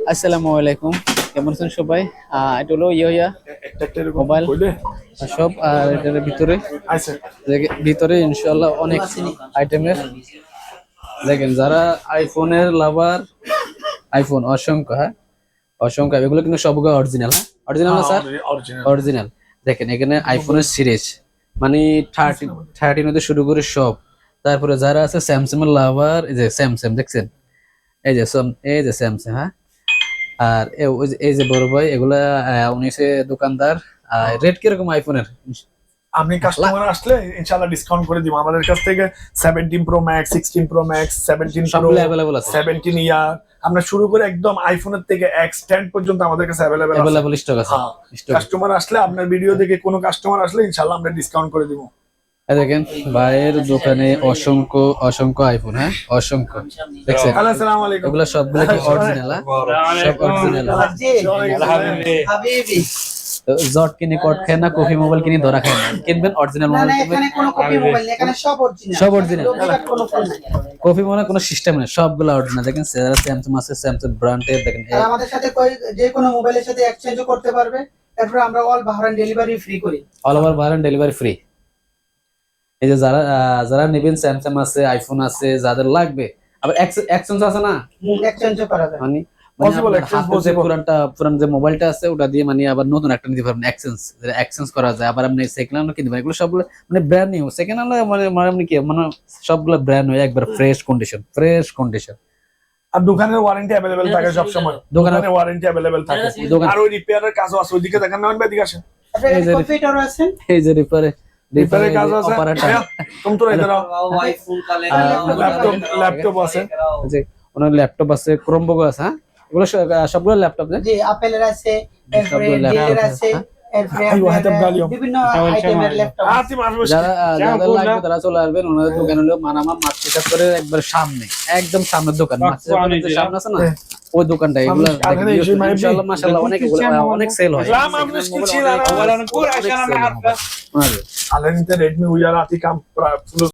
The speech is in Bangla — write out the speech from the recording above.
আসসালামু আলাইকুম, কেমন আছেন সবাই? এটা হলো মোবাইল সব। আর এটার ভিতরে ভিতরে ইনশাল্লাহ অনেক আইটেমের। দেখেন, যারা আইফোনের লাভার, আইফোন অসংখ্য, হ্যাঁ অসংখ্য, এগুলো কিন্তু সবগুলো অরিজিনাল। হ্যাঁ অরিজিনাল না স্যার? অরিজিনাল। দেখেন এখানে আইফোনের সিরিজ মানে 13 হতে শুরু করে সব। তারপরে যারা আছে স্যামসাং এর লাভার, এই যে স্যামসাং দেখছেন, এই যে স্যামসাং, হ্যাঁ। আর এই যে বড় ভাই, এগুলা উনি হচ্ছে দোকানদার। রেট কিরকম আইফোনের? আপনি কাস্টমার আসলে ইনশাআল্লাহ ডিসকাউন্ট করে দিব। আমাদের কাছ থেকে 17 pro max, 16 pro max, 17 pro সবগুলো अवेलेबल আছে। 17 ইয়ার আমরা শুরু করে একদম আইফোনের থেকে X10 পর্যন্ত আমাদের কাছে अवेलेबल স্টক আছে। কাস্টমার আসলে, আপনার ভিডিও দেখে কোনো কাস্টমার আসলে ইনশাআল্লাহ আমরা ডিসকাউন্ট করে দিব। এই দেখেন ভাইয়ের দোকানে অসংখ্য অসংখ্য আইফোন, হ্যাঁ অসংখ্য। দেখছেন আসসালামু আলাইকুম। এগুলো সবগুলো কি অরিজিনাল? সব অরিজিনাল। জট কিনে কট খায় না, কফি মোবাইল কিনে ধরা খায় না। কিনবেন অরিজিনাল মোবাইল কিনবেন। এখানে কোনো কপি মোবাইল নেই, এখানে সব অরিজিনাল। সব অরিজিনাল। কোনো ফোন নাই। কফি মোবাইল কোনো সিস্টেম নেই, সবগুলো অরিজিনাল। দেখেন স্যামসাং আছে, স্যামসাং ব্র্যান্ডের। দেখেন আর আমাদের সাথে যে কোনো মোবাইলের সাথে এক্সচেঞ্জও করতে পারবে। তারপর আমরা অল বাহরাইন ডেলিভারি ফ্রি করি। All over Bahrain delivery free. এই যে যারা যারা নেবেন, স্যামসাং আছে, আইফোন আছে, যাদের লাগবে, আবার এক্সচেঞ্জ আছে না, এক্সচেঞ্জও করা যায়। মানে Possible, exchange possible. পুরান যে মোবাইলটা আছে ওটা দিয়ে মানে আবার নতুন একটা নিতে পারবেন। এক্সচেঞ্জ করা যায়। আবার আপনি সেকেন্ড হ্যান্ড কিনতে পারেন। এগুলো সবগুলো মানে ব্র্যান্ড নিউ। সেকেন্ড হ্যান্ড মানে কি, মানে সবগুলো ব্র্যান্ড নিউ, একবার ফ্রেশ কন্ডিশন। আর দোকানের ওয়ারেন্টি अवेलेबल থাকে সব সময়। দোকানে ওয়ারেন্টি अवेलेबल থাকে। আর ওই রিপেয়ারের কাজও আছে। ওইদিকে দেখেন না, এদিকে আসেন। আপনার এই যে কম্পিউটারও আছে। এই যে রিপেয়ারের কাজ আছে। অপারেটর, তুমি তো ইধর ল্যাপটপ আছে। যে ওনার ল্যাপটপ আছে, ক্রোমবুক আছে। হ্যাঁ এগুলো সবগুলো ল্যাপটপ। জি, অ্যাপেলের আছে, এরপরে ডেলের আছে, এরপরে বিভিন্ন আইটেমের ল্যাপটপ। যারা যাদের লাগবে তারা চলে আসবেন ওনাদের দোকান। হলো মানামা মার্কেট করে একবার সামনে, একদম সামনের দোকান। মার্কেটের যে সামনে আছে না, ওই দোকানটা। এগুলো ইনশাআল্লাহ মাশাআল্লাহ অনেক সেল হয়। All'interno Redmi UR Aticam